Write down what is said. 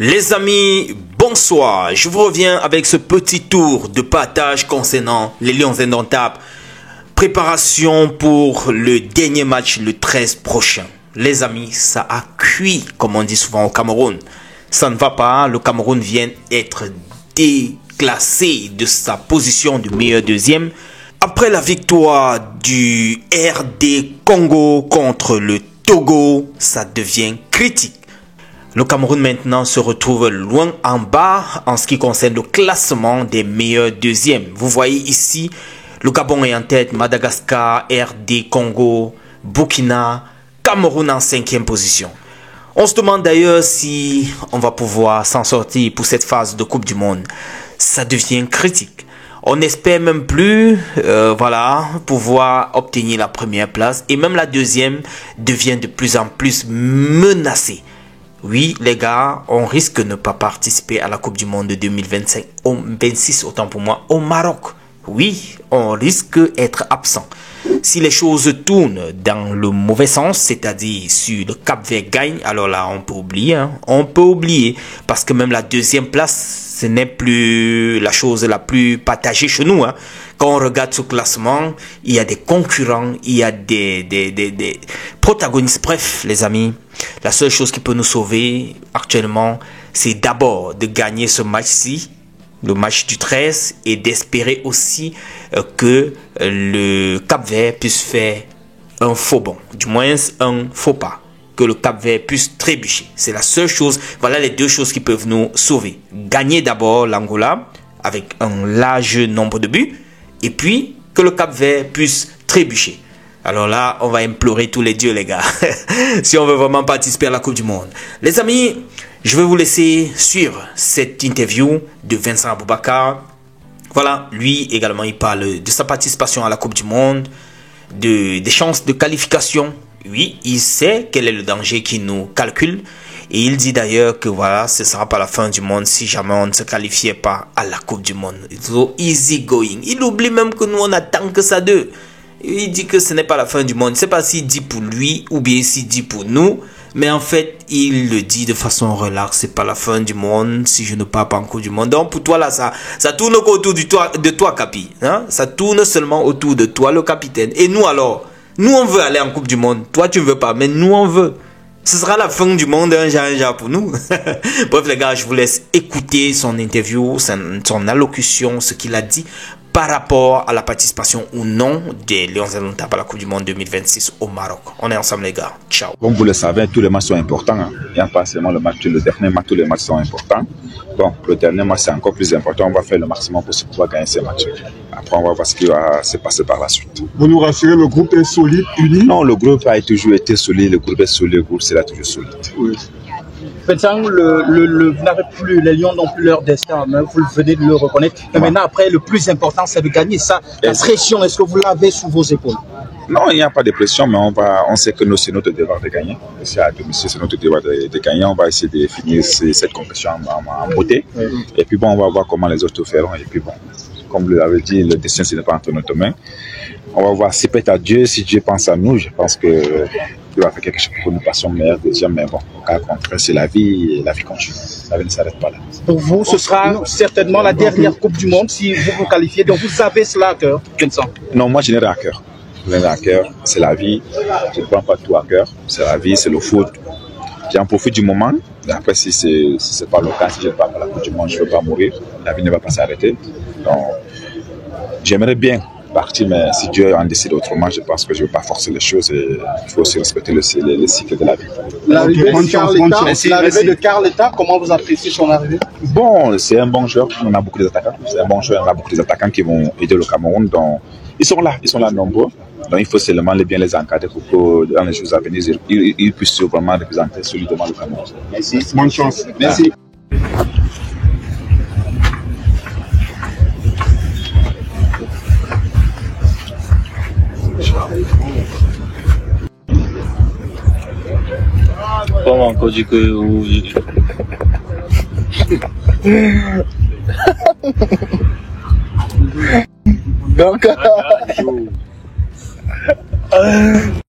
Les amis, bonsoir. Je vous reviens avec ce petit tour de partage concernant les Lions indomptables. Préparation pour le dernier match le 13 prochain. Les amis, ça a cuit, comme on dit souvent au Cameroun. Ça ne va pas. Le Cameroun vient d'être déclassé de sa position de meilleur deuxième. Après la victoire du RD Congo contre le Togo, ça devient critique. Le Cameroun maintenant se retrouve loin en bas en ce qui concerne le classement des meilleurs deuxièmes. Vous voyez ici, le Gabon est en tête, Madagascar, RD Congo, Burkina, Cameroun en 5e position. On se demande d'ailleurs si on va pouvoir s'en sortir pour cette phase de Coupe du Monde. Ça devient critique. On n'espère même plus pouvoir obtenir la première place. Et même la deuxième devient de plus en plus menacée. Oui, les gars, on risque de ne pas participer à la Coupe du Monde de 2025, 26 autant pour moi, au Maroc. Oui, on risque d'être absent. Si les choses tournent dans le mauvais sens, c'est-à-dire si le Cap-Vert gagne, alors là, on peut oublier. On peut oublier parce que même la deuxième place, ce n'est plus la chose la plus partagée chez nous. Quand on regarde ce classement, il y a des concurrents, il y a des protagonistes. Bref, les amis, la seule chose qui peut nous sauver actuellement, c'est d'abord de gagner ce match-ci, le match du 13, et d'espérer aussi que le Cap-Vert puisse faire un faux bond, du moins un faux pas, que le Cap-Vert puisse trébucher. C'est la seule chose, voilà les deux choses qui peuvent nous sauver. Gagner d'abord l'Angola avec un large nombre de buts, et puis que le Cap-Vert puisse trébucher. Alors là, on va implorer tous les dieux, les gars, si on veut vraiment participer à la Coupe du Monde. Les amis, je vais vous laisser suivre cette interview de Vincent Aboubakar. Voilà, lui également, il parle de sa participation à la Coupe du Monde, des chances de qualification. Oui, il sait quel est le danger qui nous calcule. Et il dit d'ailleurs que voilà, ce ne sera pas la fin du monde si jamais on ne se qualifiait pas à la Coupe du Monde. So easy going. Il oublie même que nous, on attend que ça d'eux. Il dit que ce n'est pas la fin du monde. Je ne sais pas s'il dit pour lui ou bien s'il dit pour nous. Mais en fait, il le dit de façon relaxe. C'est pas la fin du monde si je ne pars pas en Coupe du Monde. Donc pour toi là, ça tourne autour de toi, Capi. Ça tourne seulement autour de toi, le capitaine. Et nous alors, nous on veut aller en Coupe du Monde. Toi tu ne veux pas, mais nous on veut. Ce sera la fin du monde un jour pour nous. Bref les gars, je vous laisse écouter son interview, son allocution, ce qu'il a dit par rapport à la participation ou non des Lions indomptables à la Coupe du Monde 2026 au Maroc. On est ensemble les gars. Ciao. Comme vous le savez, tous les matchs sont importants. Il n'y a pas seulement le dernier match, tous les matchs sont importants. Donc le dernier match c'est encore plus important. On va faire le maximum possible pour gagner ces matchs. Après on va voir ce qui va se passer par la suite. Vous nous rassurez, le groupe est solide, uni? Non, le groupe a toujours été solide, le groupe est solide, le groupe sera toujours solide. Oui. Vincent, vous n'avez plus, les Lions n'ont plus leur destin, mais vous venez de le reconnaître. Mais maintenant, après, le plus important, c'est de gagner ça. La pression, est-ce que vous l'avez sous vos épaules? Non, il n'y a pas de pression, mais on sait que c'est notre devoir de gagner. C'est à domicile, c'est notre devoir de gagner. On va essayer de finir cette compétition en beauté. Et puis bon, on va voir comment les autres feront. Et puis bon, comme vous l'avez dit, le destin, ce n'est pas entre notre main. On va voir si peut-être à Dieu, si Dieu pense à nous, je pense que il va faire quelque chose pour que nous passions meilleur deuxième, mais bon, au cas contraire, c'est la vie et la vie continue. La vie ne s'arrête pas là. Pour vous, ce sera certainement la dernière Coupe du Monde si vous vous qualifiez. Donc vous avez cela à cœur, Vincent? Non, moi je n'ai rien à cœur. Je n'ai rien à cœur, c'est la vie. Je ne prends pas tout à cœur. C'est la vie, c'est le foot. J'en profite du moment. Et après, si ce n'est pas le cas, si je ne pars pas à la Coupe du Monde, je ne veux pas mourir. La vie ne va pas s'arrêter. Donc, j'aimerais bien partir, mais si Dieu en décide autrement, je pense que je ne veux pas forcer les choses et il faut aussi respecter le cycle de la vie. L'arrivée de Carletta, comment vous appréciez son arrivée? Bon, c'est un bon joueur, on a beaucoup d'attaquants. C'est un bon joueur, on a beaucoup d'attaquants qui vont aider le Cameroun. Donc, ils sont là nombreux. Donc il faut seulement bien les encadrer pour que dans les jours à venir, ils puissent vraiment représenter solidement le Cameroun. Merci, bonne chance. Merci. Comment on dit que donc